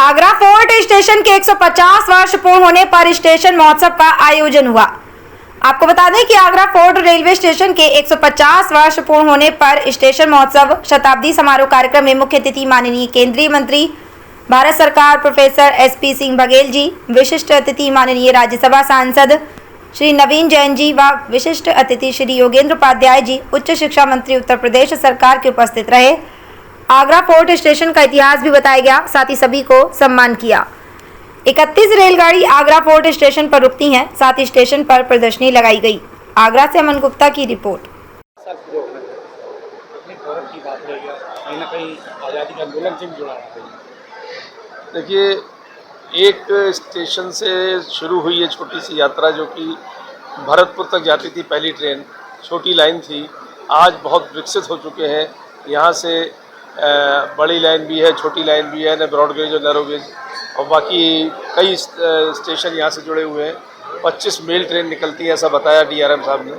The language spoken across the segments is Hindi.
आगरा फोर्ट स्टेशन के 150 वर्ष पूर्ण होने पर स्टेशन महोत्सव का आयोजन हुआ। आपको बता दें कि आगरा फोर्ट रेलवे स्टेशन के 150 वर्ष पूर्ण होने पर स्टेशन महोत्सव शताब्दी समारोह कार्यक्रम में मुख्य अतिथि माननीय केंद्रीय मंत्री भारत सरकार प्रोफेसर SP सिंह बघेल जी, विशिष्ट अतिथि माननीय राज्यसभा सांसद श्री नवीन जैन जी व विशिष्ट अतिथि श्री योगेंद्र उपाध्याय जी, उच्च शिक्षा मंत्री उत्तर प्रदेश सरकार के उपस्थित रहे। आगरा फोर्ट स्टेशन का इतिहास भी बताया गया, साथ ही सभी को सम्मान किया। 31 रेलगाड़ी आगरा फोर्ट स्टेशन पर रुकती हैं, साथ ही स्टेशन पर प्रदर्शनी लगाई गई। आगरा से अमन गुप्ता की रिपोर्ट। देखिए, एक स्टेशन से शुरू हुई ये छोटी सी यात्रा जो कि भरतपुर तक जाती थी। पहली ट्रेन छोटी लाइन थी, आज बहुत विकसित हो चुके हैं। यहाँ से बड़ी लाइन भी है, छोटी लाइन भी है, ब्रॉड गेज और नैरो गेज, और बाकी कई स्टेशन यहाँ से जुड़े हुए हैं। 25 मेल ट्रेन निकलती है, ऐसा बताया DRM साहब ने।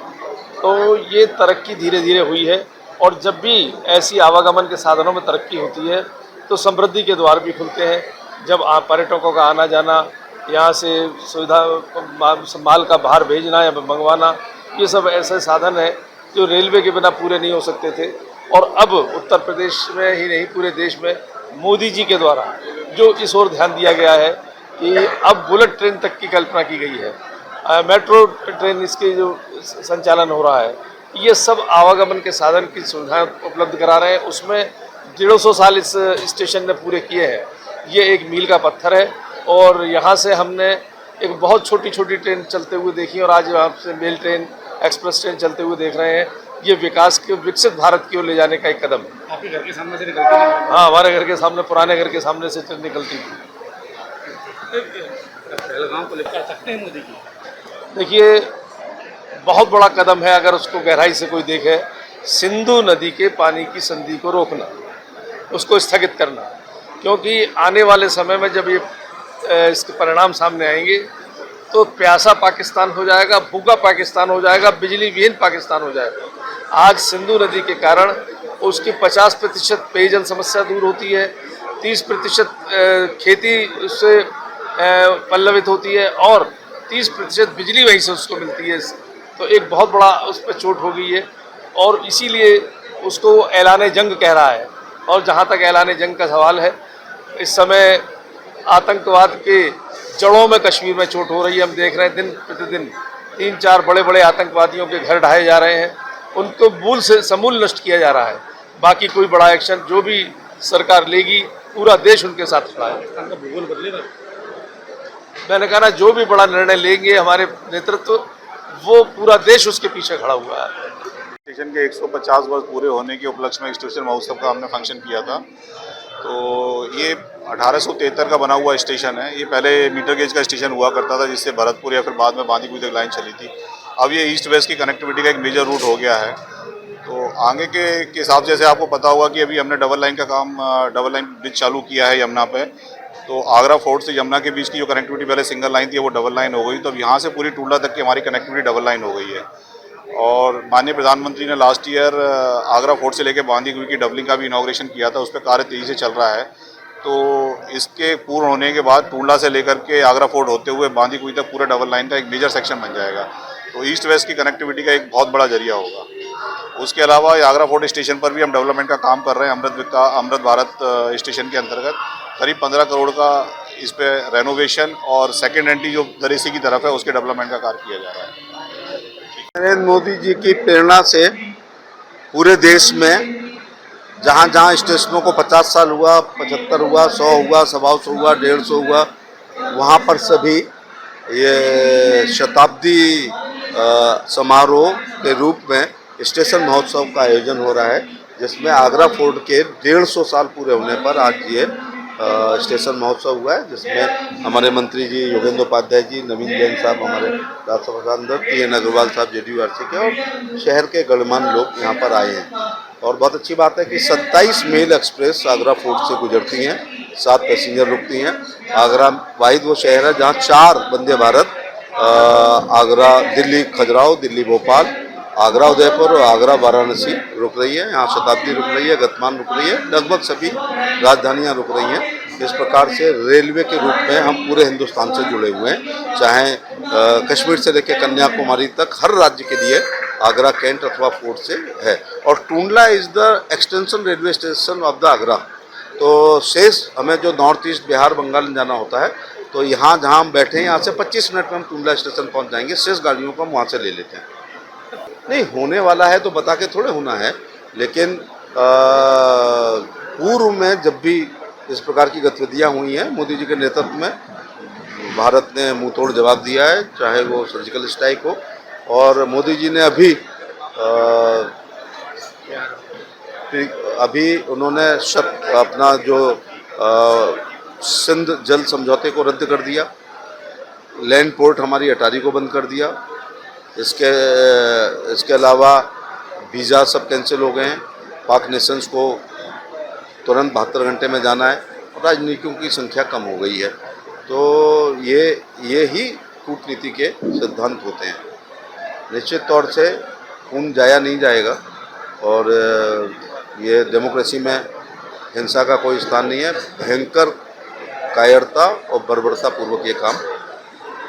तो ये तरक्की धीरे धीरे हुई है, और जब भी ऐसी आवागमन के साधनों में तरक्की होती है तो समृद्धि के द्वार भी खुलते हैं। जब पर्यटकों का आना जाना, यहाँ से सुविधा माल का बाहर भेजना या मंगवाना, ये सब ऐसे साधन हैं जो रेलवे के बिना पूरे नहीं हो सकते थे। और अब उत्तर प्रदेश में ही नहीं, पूरे देश में मोदी जी के द्वारा जो इस ओर ध्यान दिया गया है कि अब बुलेट ट्रेन तक की कल्पना की गई है, मेट्रो ट्रेन इसके जो संचालन हो रहा है, ये सब आवागमन के साधन की सुविधाएं उपलब्ध करा रहे हैं। उसमें 150 साल इस स्टेशन ने पूरे किए हैं। ये एक मील का पत्थर है, और यहाँ से हमने एक बहुत छोटी छोटी ट्रेन चलते हुए देखी, और आज यहाँ से मेल ट्रेन, एक्सप्रेस ट्रेन चलते हुए देख रहे हैं। ये विकास के विकसित भारत की ओर ले जाने का एक कदम है। आपके घर के सामने से निकलती है? हाँ, हमारे घर के सामने, पुराने घर के सामने से ट्रेन निकलती थी। पहलगाम को लेकर सकते हैं मोदी जी? देखिए, बहुत बड़ा कदम है अगर उसको गहराई से कोई देखे। सिंधु नदी के पानी की संधि को रोकना, उसको स्थगित करना, क्योंकि आने वाले समय में जब ये इसके परिणाम सामने आएंगे तो प्यासा पाकिस्तान हो जाएगा, भूखा पाकिस्तान हो जाएगा, बिजली विहीन पाकिस्तान हो जाएगा। आज सिंधु नदी के कारण उसकी 50% पेयजल समस्या दूर होती है, 30% खेती उससे पल्लवित होती है, और 30% बिजली वहीं से उसको मिलती है। तो एक बहुत बड़ा उस पर चोट हो गई है, और इसीलिए उसको ऐलान जंग कह रहा है। और जहाँ तक ऐलान जंग का सवाल है, इस समय आतंकवाद के जड़ों में कश्मीर में चोट हो रही है। हम देख रहे हैं दिन प्रतिदिन 3-4 बड़े बड़े आतंकवादियों के घर ढहाए जा रहे हैं, उनको मूल से समूल नष्ट किया जा रहा है। बाकी कोई बड़ा एक्शन जो भी सरकार लेगी, पूरा देश उनके साथ खड़ा है। पाकिस्तान का भूगोल बदलेगा? मैंने कहा ना, जो भी बड़ा निर्णय लेंगे हमारे नेतृत्व, वो पूरा देश उसके पीछे खड़ा हुआ है। स्टेशन के 150 वर्ष पूरे होने के उपलक्ष्य में स्टेशन महोत्सव का हमने फंक्शन किया था। तो ये 1873 का बना हुआ स्टेशन है। ये पहले मीटर गेज का स्टेशन हुआ करता था, जिससे भरतपुर या फिर बाद में बांदीकुई तक लाइन चली थी। अब ये ईस्ट वेस्ट की कनेक्टिविटी का एक मेजर रूट हो गया है। तो आगे के हिसाब से, जैसे आपको पता होगा कि अभी हमने डबल लाइन का काम, डबल लाइन ब्रिज चालू किया है यमुना पे। तो आगरा फोर्ट से यमुना के बीच की जो कनेक्टिविटी पहले सिंगल लाइन थी, वो डबल लाइन हो गई। तो अब यहाँ से पूरी टूंडला तक की हमारी कनेक्टिविटी डबल लाइन हो गई है। और माननीय प्रधानमंत्री ने लास्ट ईयर आगरा फोर्ट से लेकर बांदीकुई की डबलिंग का भी इनॉग्रेशन किया था। उस पर कार्य तेज़ी से चल रहा है। तो इसके पूर्ण होने के बाद टूंडला से लेकर के आगरा फोर्ट होते हुए बांदीकुई तक पूरे डबल लाइन का एक मेजर सेक्शन बन जाएगा। तो ईस्ट वेस्ट की कनेक्टिविटी का एक बहुत बड़ा जरिया होगा। उसके अलावा आगरा फोर्ट स्टेशन पर भी हम डेवलपमेंट का काम कर रहे हैं। अमृत भारत स्टेशन के अंतर्गत करीब 15 करोड़ का इस पर रेनोवेशन और सेकेंड एंट्री जो दरेसी की तरफ है, उसके डेवलपमेंट का कार्य किया जा रहा है। नरेंद्र मोदी जी की प्रेरणा से पूरे देश में जहाँ जहाँ स्टेशनों को 50 साल हुआ, 75 हुआ, 100 हुआ, 125 हुआ, 150 हुआ, वहाँ पर सभी ये शताब्दी समारोह के रूप में स्टेशन महोत्सव का आयोजन हो रहा है, जिसमें आगरा फोर्ट के 150 साल पूरे होने पर आज ये स्टेशन महोत्सव हुआ है, जिसमें हमारे मंत्री जी योगेंद्र उपाध्याय जी, नवीन जैन साहब हमारे राज्यसभा सांसद, TN अग्रवाल साहब JDU-RC के, और शहर के गणमान्य लोग यहाँ पर आए हैं। और बहुत अच्छी बात है कि 27 मेल एक्सप्रेस आगरा फोर्ट से गुजरती हैं, 7 पैसेंजर रुकती हैं। आगरा वाहिद वो शहर है जहाँ 4 वंदे भारत, आगरा दिल्ली खजुराहो, दिल्ली भोपाल, आगरा उदयपुर और आगरा वाराणसी रुक रही है। यहाँ शताब्दी रुक रही है, गतिमान रुक रही है, लगभग सभी राजधानियाँ रुक रही हैं। इस प्रकार से रेलवे के रूप में हम पूरे हिंदुस्तान से जुड़े हुए हैं। चाहे कश्मीर से लेकर कन्याकुमारी तक हर राज्य के लिए आगरा कैंट अथवा फोर्ट से है। और Tundla is the extension railway station of the Agra. तो शेष हमें जो नॉर्थ ईस्ट बिहार बंगाल जाना होता है, तो यहाँ जहाँ हम बैठे हैं यहाँ से 25 मिनट में हम टूंडला स्टेशन पहुँच जाएंगे। शेष गाड़ियों को हम वहाँ से ले लेते हैं। नहीं होने वाला है तो बता के थोड़े होना है, लेकिन पूर्व में जब भी इस प्रकार की गतिविधियाँ हुई हैं मोदी जी के नेतृत्व में, भारत ने मुंह तोड़ जवाब दिया है, चाहे वो सर्जिकल स्ट्राइक हो। और मोदी जी ने अभी उन्होंने अपना जो सिंध जल समझौते को रद्द कर दिया, लैंड पोर्ट हमारी अटारी को बंद कर दिया। इसके अलावा वीज़ा सब कैंसिल हो गए हैं। पाक नेशंस को तुरंत 72 घंटे में जाना है। राजनीतियों की संख्या कम हो गई है। तो ये ही कूटनीति के सिद्धांत होते हैं। निश्चित तौर से खून जाया नहीं जाएगा और ये डेमोक्रेसी में हिंसा का कोई स्थान नहीं है। भयंकर कायरता और बर्बरता पूर्वक ये काम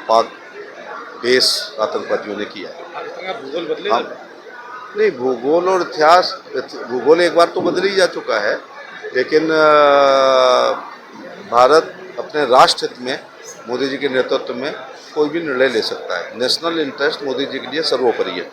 पाक बेस आतंकवादियों ने किया है। पाकिस्तान का भूगोल बदलेगा? हाँ, नहीं, भूगोल और इतिहास, भूगोल एक बार तो बदल ही जा चुका है, लेकिन भारत अपने राष्ट्र हित में मोदी जी के नेतृत्व में कोई भी निर्णय ले सकता है। नेशनल इंटरेस्ट मोदी जी के लिए सर्वोपरि है।